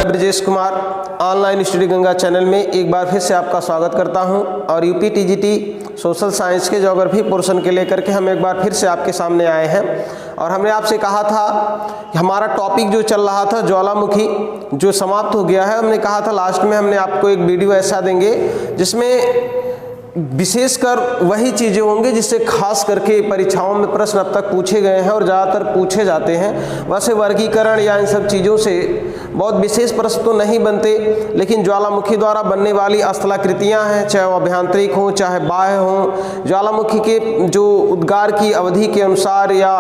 Brajesh Kumar online study Ganga channel में एक बार फिर से आपका स्वागत करता हूं और यूपी टीजीटी सोशल साइंस के ज्योग्राफी पोर्शन के लेकर के हम एक बार फिर से आपके सामने आए हैं। और हमने आपसे कहा था कि हमारा टॉपिक जो चल रहा था ज्वालामुखी जो समाप्त हो गया है। हमने कहा था लास्ट में हमने आपको एक वीडियो ऐसा देंगे जिसमें विशेषकर वही चीज़ें होंगी जिससे खास करके परीक्षाओं में प्रश्न अब तक पूछे गए हैं और ज़्यादातर पूछे जाते हैं। वैसे वर्गीकरण या इन सब चीज़ों से बहुत विशेष प्रश्न तो नहीं बनते, लेकिन ज्वालामुखी द्वारा बनने वाली स्थलाकृतियाँ हैं, चाहे वो अभ्यंतरिक हों चाहे बाह्य हों, ज्वालामुखी के जो उद्गार की अवधि के अनुसार या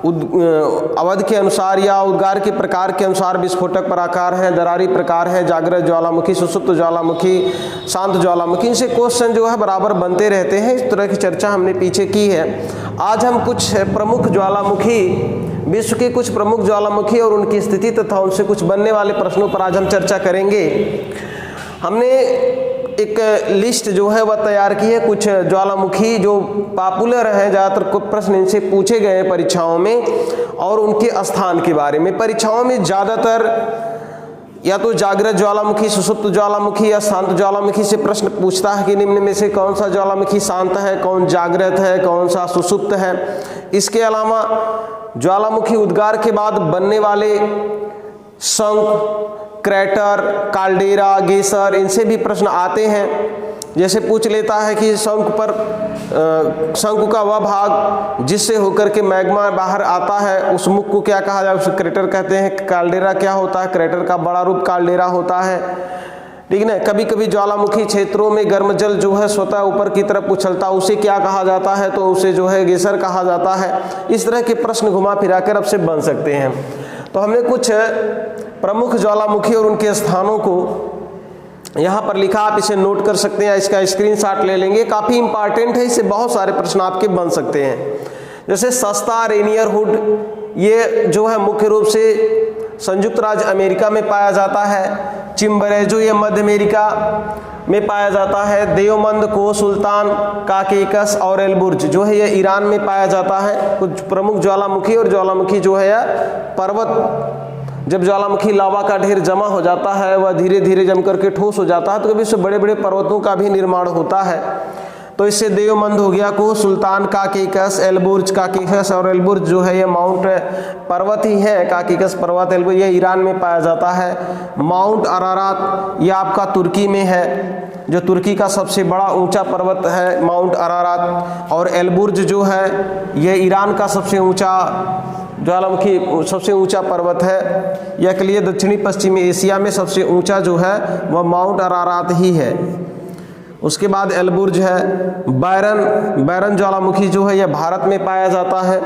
अवधि के अनुसार या उद्गार के प्रकार के अनुसार विस्फोटक प्रकार हैं, दरारी प्रकार हैं, जागृत ज्वालामुखी, सुषुप्त ज्वालामुखी, शांत ज्वालामुखी, इनसे क्वेश्चन जो है बराबर बनते रहते हैं। इस तरह की चर्चा हमने पीछे की है। आज हम कुछ प्रमुख ज्वालामुखी, विश्व के कुछ प्रमुख ज्वालामुखी और उनकी स्थिति तथा उनसे कुछ बनने वाले प्रश्नों पर आज हम चर्चा करेंगे। हमने एक लिस्ट जो है वह तैयार की है, कुछ ज्वालामुखी जो पॉपुलर हैं, ज़्यादातर कुछ प्रश्न इनसे पूछे गए हैं परीक्षाओं में और उनके स्थान के बारे में। परीक्षाओं में ज़्यादातर या तो जागृत ज्वालामुखी, सुषुप्त ज्वालामुखी या शांत ज्वालामुखी से प्रश्न पूछता है कि निम्न में से कौन सा ज्वालामुखी शांत है, कौन जागृत है, कौन सा सुषुप्त है। इसके अलावा ज्वालामुखी उद्गार के बाद बनने वाले शंख, क्रैटर, काल्डेरा, गेसर, इनसे भी प्रश्न आते हैं। जैसे पूछ लेता है कि शंख का वह भाग जिससे होकर के मैग्मा बाहर आता है उस मुख को क्या कहा जाए, उसे क्रेटर कहते हैं। काल्डेरा क्या होता है? क्रेटर का बड़ा रूप काल्डेरा होता है, ठीक है। कभी कभी ज्वालामुखी क्षेत्रों में गर्म जल जो है स्वतः ऊपर की तरफ उछलता, उसे क्या कहा जाता है? तो उसे जो है गेसर कहा जाता है। इस तरह के प्रश्न घुमा फिरा कर अब से बन सकते हैं। तो हमने कुछ प्रमुख ज्वालामुखी और उनके स्थानों को यहाँ पर लिखा, आप इसे नोट कर सकते हैं, इसका स्क्रीनशॉट ले लेंगे। काफ़ी इंपॉर्टेंट है, इससे बहुत सारे प्रश्न आपके बन सकते हैं। जैसे सस्ता रेनियर हुड, ये जो है मुख्य रूप से संयुक्त राज्य अमेरिका में पाया जाता है। चिम्बरेजो ये मध्य अमेरिका में पाया जाता है। देवमंद को सुल्तान, काकेकस और एलबुर्ज जो है ये ईरान में पाया जाता है। कुछ प्रमुख ज्वालामुखी और ज्वालामुखी जो है पर्वत, जब ज्वालामुखी लावा का ढेर जमा हो जाता है, वह धीरे धीरे जम करके ठोस हो जाता है, तो कभी इससे बड़े बड़े पर्वतों का भी निर्माण होता है। तो इससे देवमंद हो गया, को सुल्तान, काकेकस, एलबुर्ज, काकेकस और एलबुर्ज जो है ये माउंट पर्वत ही है। काकेकस पर्वत, एलबुर्ज ये ईरान में पाया जाता है। माउंट अरारात ये आपका तुर्की में है, जो तुर्की का सबसे बड़ा ऊंचा पर्वत है माउंट अरारात। और एलबुर्ज जो है ये ईरान का सबसे ऊंचा ज्वालामुखी, सबसे ऊंचा पर्वत है। यह के लिए दक्षिणी पश्चिमी एशिया में सबसे ऊंचा जो है वह माउंट अरारात ही है। उसके बाद एलबुर्ज है। बैरन ज्वालामुखी जो है यह भारत में पाया जाता है।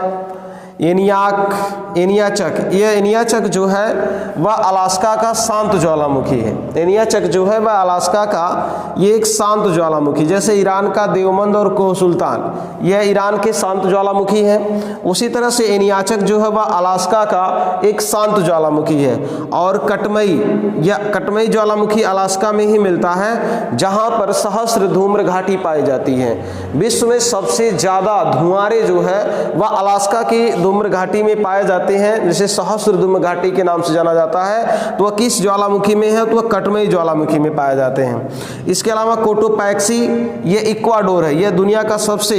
एनियाचक, यह एनियाचक जो है वह अलास्का का शांत ज्वालामुखी है। एनियाचक जो है वह अलास्का का ये एक शांत ज्वालामुखी, जैसे ईरान का देवमंद और कोह सुल्तान यह ईरान के शांत ज्वालामुखी है, उसी तरह से एनियाचक जो है वह अलास्का का एक शांत ज्वालामुखी है। और कटमई ज्वालामुखी अलास्का में ही मिलता है, जहाँ पर सहस्र धूम्र घाटी पाई जाती है। विश्व में सबसे ज़्यादा धुआंरे जो है वह अलास्का की धूम्र घाटी में पाए जाते हैं, जिसे सहस्र धूम्र घाटी के नाम से जाना जाता है। तो वह किस ज्वालामुखी में है? तो वह कटमई ज्वालामुखी में पाए जाते हैं। इसके अलावा कोटोपैक्सी ये इक्वाडोर है, यह दुनिया का सबसे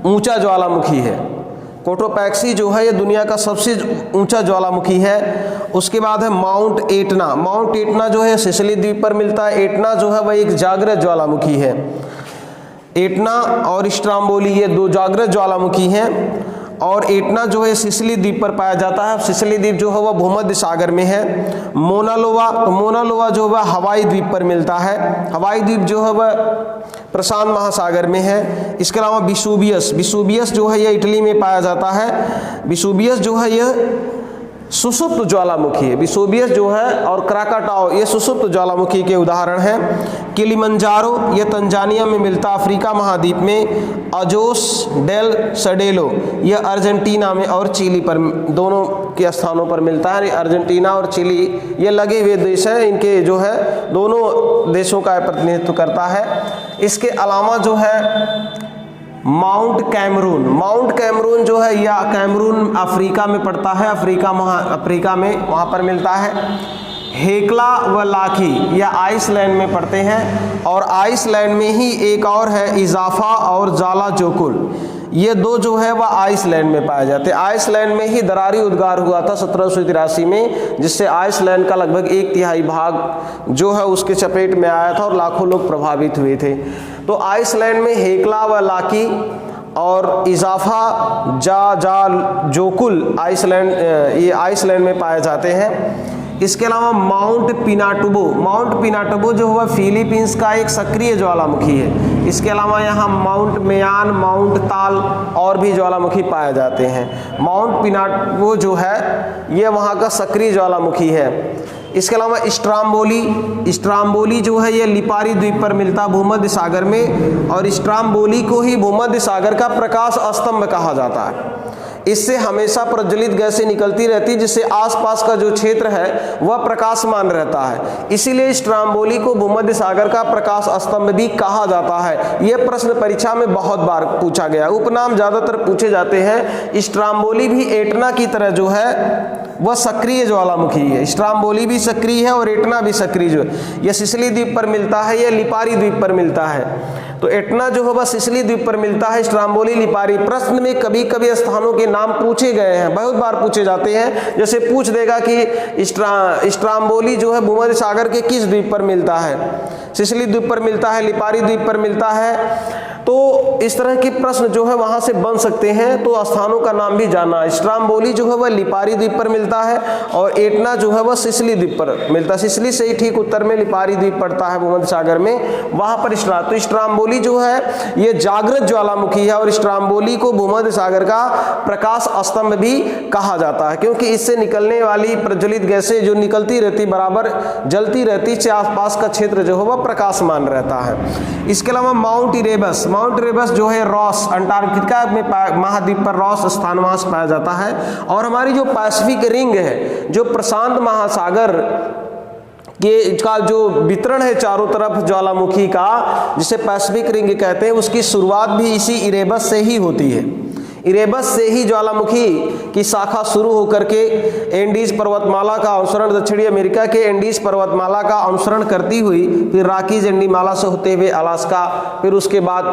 ऊंचा ज्वालामुखी है। कोटोपैक्सी जो है यह दुनिया का सबसे ऊंचा ज्वालामुखी है। उसके बाद है माउंट एटना। माउंट एटना जो है सिसिली द्वीप पर मिलता है। एटना जो है वह एक जागृत ज्वालामुखी है। एटना और स्ट्राम्बोली ये दो जागृत ज्वालामुखी हैं। और एटना जो है सिसिली द्वीप पर पाया जाता है। सिसिली द्वीप जो है वह भूमध्य सागर में है। मोनालोवा जो है हवाई द्वीप पर मिलता है। हवाई द्वीप जो है वह प्रशांत महासागर में है। इसके अलावा विसुबियस जो है यह इटली में पाया जाता है। विसुबियस जो है यह सुषुप्त ज्वालामुखी है। विसुबियस जो है और क्राकाटाओ ये सुषुप्त ज्वालामुखी के उदाहरण हैं। किलिमंजारो ये तंजानिया में मिलता, अफ्रीका महाद्वीप में। अजोस डेल सडेलो ये अर्जेंटीना में और चिली पर, दोनों के स्थानों पर मिलता है। अर्जेंटीना और चिली ये लगे हुए देश हैं, इनके जो है दोनों देशों का प्रतिनिधित्व करता है। इसके अलावा जो है माउंट कैमरून। माउंट कैमरून जो है या कैमरून अफ्रीका में पड़ता है, अफ्रीका में वहाँ पर मिलता है। हेक्ला व लाकी या आइसलैंड में पड़ते हैं, और आइसलैंड में ही एक और है इजाफा और जाला जोकुल, ये दो जो है वह आइसलैंड में पाए जाते हैं। आइसलैंड में ही दरारी उद्गार हुआ था 1783 में, जिससे आइसलैंड का लगभग 1/3 भाग जो है उसके चपेट में आया था और लाखों लोग प्रभावित हुए थे। तो आइसलैंड में हेक्ला व लाकी और इजाफा जा जोकुल आइसलैंड, ये आइसलैंड में पाए जाते हैं। इसके अलावा माउंट पिनाटुबो जो हुआ फिलीपींस का एक सक्रिय ज्वालामुखी है। इसके अलावा यहाँ माउंट मेयान, माउंट ताल और भी ज्वालामुखी पाए जाते हैं। माउंट पिनाटुबो जो है ये वहाँ का सक्रिय ज्वालामुखी है। इसके अलावा स्ट्राम्बोली जो है ये लिपारी द्वीप पर मिलता है भूमध्य सागर में, और स्ट्राम्बोली को ही भूमध्य सागर का प्रकाश स्तंभ कहा जाता है। इससे हमेशा प्रज्वलित गैसें निकलती रहती, जिससे आसपास का जो क्षेत्र है वह प्रकाशमान रहता है। इसीलिए स्ट्राम्बोली को भूमध्य सागर का प्रकाश स्तंभ भी कहा जाता है। यह प्रश्न परीक्षा में बहुत बार पूछा गया। उपनाम ज्यादातर पूछे जाते हैं। स्ट्राम्बोली भी एटना की तरह जो है वह सक्रिय ज्वालामुखी है। स्ट्राम्बोली भी सक्रिय है और एटना भी सक्रिय जो है। यह सिसिली द्वीप पर मिलता है, यह लिपारी द्वीप पर मिलता है। तो एटना जो है वह सिसिली द्वीप पर मिलता है, स्ट्राम्बोली लिपारी। प्रश्न में कभी कभी स्थानों के नाम पूछे गए हैं, बहुत बार पूछे जाते हैं। जैसे पूछ देगा कि स्ट्राम्बोली जो है भूमध्य सागर के किस द्वीप पर मिलता है, सिसिली द्वीप पर मिलता है, लिपारी द्वीप पर मिलता है। तो इस तरह के प्रश्न जो है वहां से बन सकते हैं। तो स्थानों का नाम भी जाना। स्ट्राम्बोली जो है वह लिपारी द्वीप पर मिलता है और एटना जो है वह सिसिली द्वीप पर मिलता है। सिसिली से ही ठीक उत्तर में लिपारी द्वीप पड़ता है भूमध्य सागर में, वहां पर तो स्ट्राम्बोली जो है ये जागृत ज्वालामुखी है, और स्ट्राम्बोली को भूमध्य सागर का प्रकाश स्तंभ भी कहा जाता है, क्योंकि इससे निकलने वाली प्रज्वलित गैसें जो निकलती रहती, बराबर जलती रहती, से आसपास का क्षेत्र जो है वह प्रकाशमान रहता है। इसके अलावा माउंट इरेबस जो है रॉस, अंटार्कटिका में महाद्वीप पर रॉस स्थानवास पाया जाता है। और हमारी जो पैसिफिक रिंग है, जो प्रशांत महासागर का जो वितरण है चारों तरफ ज्वालामुखी का, जिसे पैसिफिक रिंग कहते हैं, उसकी शुरुआत भी इसी इरेबस से ही होती है। इरेबस से ही ज्वालामुखी की शाखा शुरू होकर के एंडीज पर्वतमाला का अनुसरण, दक्षिणी अमेरिका के एंडीज पर्वतमाला का अनुसरण करती हुई फिर रॉकीज एंडीमाला से होते हुए अलास्का, फिर उसके बाद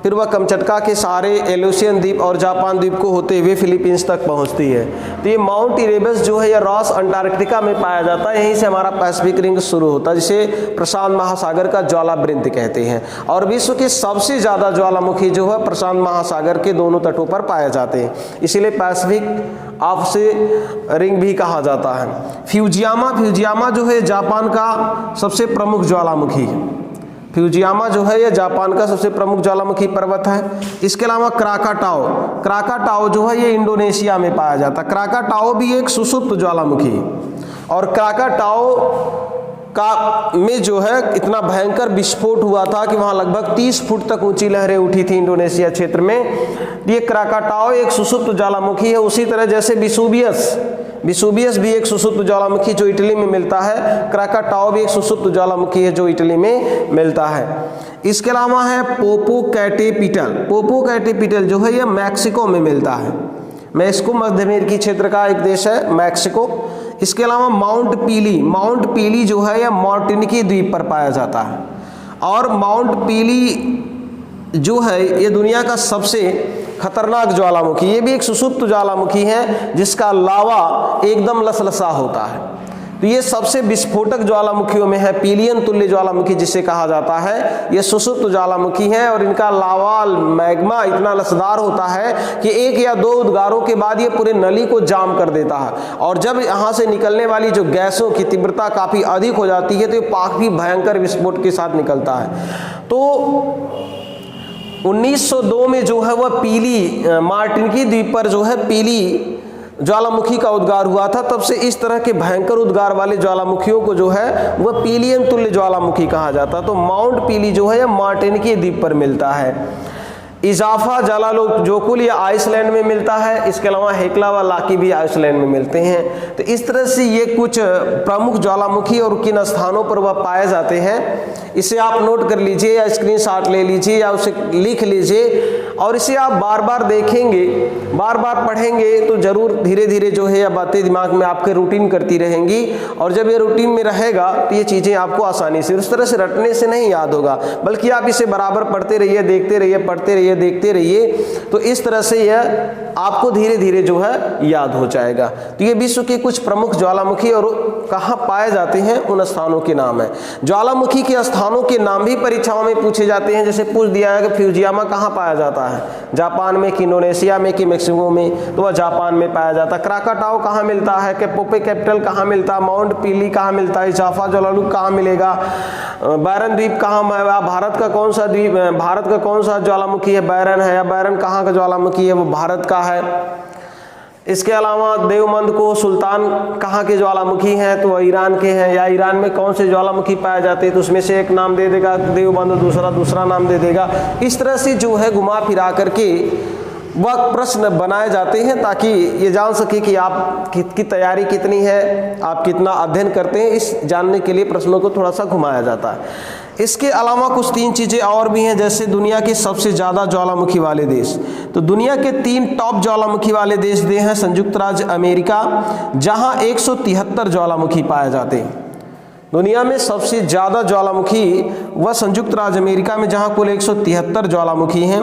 फिर वह कमचटका के सारे एलोसियन द्वीप और जापान द्वीप को होते हुए फिलीपींस तक पहुंचती है। तो ये माउंट इरेबस जो है यह रॉस अंटार्कटिका में पाया जाता है। यहीं से हमारा पैसिफिक रिंग शुरू होता है, जिसे प्रशांत महासागर का ज्वालावृंत कहते हैं। और विश्व के सबसे ज्यादा ज्वालामुखी जो है प्रशांत महासागर के दोनों तटों पर पाए जाते हैं, इसीलिए पैसिफिक ऑफ से रिंग भी कहा जाता है। फ्यूजियामा जो है जापान का सबसे प्रमुख ज्वालामुखी है। फ्यूजियामा जो है यह जापान का सबसे प्रमुख ज्वालामुखी पर्वत है। इसके अलावा क्राकाटाओ जो है ये इंडोनेशिया में पाया जाता है। क्राकाटाओ भी एक सुषुप्त ज्वालामुखी है, और क्राकाटाओ का में जो है इतना भयंकर विस्फोट हुआ था कि वहाँ लगभग 30 फुट तक ऊंची लहरें उठी थी इंडोनेशिया क्षेत्र में। ये क्राकाटाओ एक सुषुप्त ज्वालामुखी है। उसी तरह जैसे विसुबियस भी एक सुषुप्त ज्वालामुखी जो इटली में मिलता है, क्राकाटाओ भी एक सुषुप्त ज्वालामुखी है जो इटली में मिलता है। इसके अलावा है पोपोकैटिपिटल जो है यह मैक्सिको में मिलता है। मैक्सिको मध्य अमेरिकी क्षेत्र का एक देश है मैक्सिको। इसके अलावा माउंट पीली जो है यह मार्टिनिकी द्वीप पर पाया जाता है। और माउंट पीली जो है ये दुनिया का सबसे खतरनाक ज्वालामुखी, ये भी एक सुषुप्त ज्वालामुखी है जिसका लावा एकदम लसलसा होता है। तो ये सबसे विस्फोटक ज्वालामुखियों में है। पीलियन तुल्य ज्वालामुखी जिसे कहा जाता है, ये सुषुप्त ज्वालामुखी है, और इनका लावा मैग्मा इतना लसदार होता है कि 1 या 2 उद्गारों के बाद ये पूरे नली को जाम कर देता है। और जब यहाँ से निकलने वाली जो गैसों की तीव्रता काफी अधिक हो जाती है तो ये काफी भयंकर विस्फोट के साथ निकलता है। तो 1902 में जो है वह पीली मार्टिनिकी द्वीप पर जो है पीली ज्वालामुखी का उद्गार हुआ था। तब से इस तरह के भयंकर उद्गार वाले ज्वालामुखियों को जो है वह पीलियन तुल्य ज्वालामुखी कहा जाता है। तो माउंट पीली जो है मार्टिनिकी द्वीप पर मिलता है। इजाफा जालाजोकुल ये आइसलैंड में मिलता है। इसके अलावा हेक्ला व लाकी भी आइसलैंड में मिलते हैं। तो इस तरह से ये कुछ प्रमुख ज्वालामुखी और किन स्थानों पर वह पाए जाते हैं, इसे आप नोट कर लीजिए या स्क्रीनशॉट ले लीजिए या उसे लिख लीजिए। और इसे आप बार बार देखेंगे, बार बार पढ़ेंगे तो जरूर धीरे धीरे जो है यह बातें दिमाग में आपके रूटीन करती रहेंगी। और जब ये रूटीन में रहेगा तो ये चीज़ें आपको आसानी से, उस तरह से रटने से नहीं याद होगा, बल्कि आप इसे बराबर पढ़ते रहिए, देखते रहिए, पढ़ते रहिए, देखते रहिए, तो इस तरह से यह आपको धीरे धीरे जो है याद हो जाएगा। तो ये विश्व के कुछ प्रमुख ज्वालामुखी और कहाँ पाए जाते हैं उन स्थानों के नाम है। ज्वालामुखी के स्थानों के नाम भी परीक्षाओं में पूछे जाते हैं। जैसे पूछ दिया है कि फ्यूजियामा कहाँ पाया जाता है, जापान में, कि इंडोनेशिया में, कि मैक्सिको में, तो वह जापान में पाया जाता है। क्राकाटाओ कहाँ मिलता है, कि पोपे कैपिटल कहाँ मिलता है, माउंट पीली कहाँ मिलता है, जाफा ज्वालामुखी कहाँ मिलेगा, बैरन द्वीप कहाँ, भारत का कौन सा द्वीप, भारत का कौन सा ज्वालामुखी है, बैरन है, या बैरन कहाँ का ज्वालामुखी है, वो भारत का है। इसके अलावा देवबंद को सुल्तान कहाँ के ज्वालामुखी हैं, तो वह ईरान के हैं। या ईरान में कौन से ज्वालामुखी पाए जाते हैं, तो उसमें से एक नाम दे देगा देवबंद, दूसरा नाम दे देगा। इस तरह से जो है घुमा फिरा करके वह प्रश्न बनाए जाते हैं ताकि ये जान सके कि आप की तैयारी कितनी है, आप कितना अध्ययन करते हैं, इस जानने के लिए प्रश्नों को थोड़ा सा घुमाया जाता है। इसके अलावा कुछ 3 चीज़ें और भी हैं, जैसे दुनिया के सबसे ज़्यादा ज्वालामुखी वाले देश। तो दुनिया के 3 टॉप ज्वालामुखी वाले देश दे हैं संयुक्त राज्य अमेरिका, जहां 173 ज्वालामुखी पाए जाते हैं। दुनिया में सबसे ज़्यादा ज्वालामुखी वह संयुक्त राज्य अमेरिका में, जहां कुल 173 ज्वालामुखी हैं।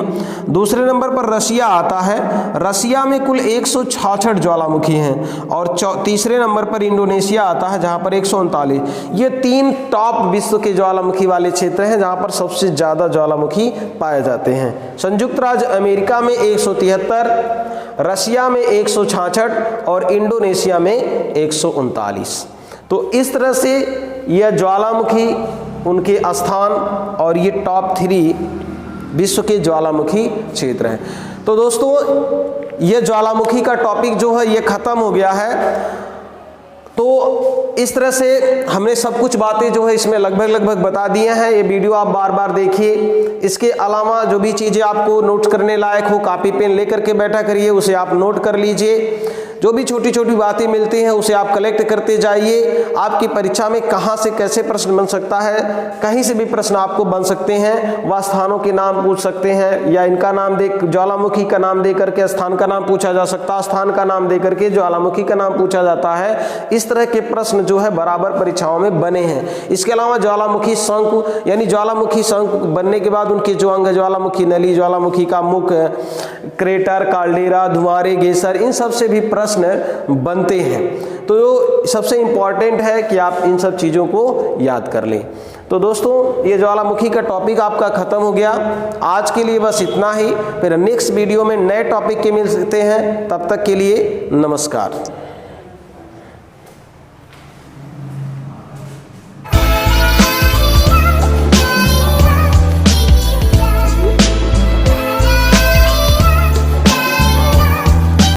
दूसरे नंबर पर रशिया आता है, रशिया में कुल 166 ज्वालामुखी हैं। और तीसरे नंबर पर इंडोनेशिया आता है, जहां पर 139। ये 3 टॉप विश्व के ज्वालामुखी वाले क्षेत्र हैं जहां पर सबसे ज़्यादा ज्वालामुखी पाए जाते हैं। संयुक्त राज्य अमेरिका में 173, रशिया में 166 और इंडोनेशिया में 139। तो इस तरह से यह ज्वालामुखी, उनके स्थान और ये टॉप 3 विश्व के ज्वालामुखी क्षेत्र हैं। तो दोस्तों ये ज्वालामुखी का टॉपिक जो है ये खत्म हो गया है। तो इस तरह से हमने सब कुछ बातें जो है इसमें लगभग बता दिए हैं। ये वीडियो आप बार बार देखिए। इसके अलावा जो भी चीज़ें आपको नोट करने लायक हो, कापी पेन लेकर के बैठा करिए, उसे आप नोट कर लीजिए। जो भी छोटी छोटी बातें मिलती हैं उसे आप कलेक्ट करते जाइए। आपकी परीक्षा में कहाँ से कैसे प्रश्न बन सकता है, कहीं से भी प्रश्न आपको बन सकते हैं। वह स्थानों के नाम पूछ सकते हैं, या इनका नाम दे, ज्वालामुखी का नाम दे करके स्थान का नाम पूछा जा सकता है, स्थान का नाम दे करके ज्वालामुखी का नाम पूछा जाता है। इस तरह के प्रश्न जो है बराबर परीक्षाओं में बने हैं। इसके अलावा ज्वालामुखी शंकु, यानी ज्वालामुखी शंकु बनने के बाद उनके जो अंग, ज्वालामुखी नली, ज्वालामुखी का मुख, क्रेटर, काल्डेरा, धुआंरे, गेसर, इन सब से भी प्रश्न बनते हैं। तो सबसे इंपॉर्टेंट है कि आप इन सब चीज़ों को याद कर लें। तो दोस्तों ये ज्वालामुखी का टॉपिक आपका खत्म हो गया। आज के लिए बस इतना ही। फिर नेक्स्ट वीडियो में नए टॉपिक के मिल सकते हैं। तब तक के लिए नमस्कार।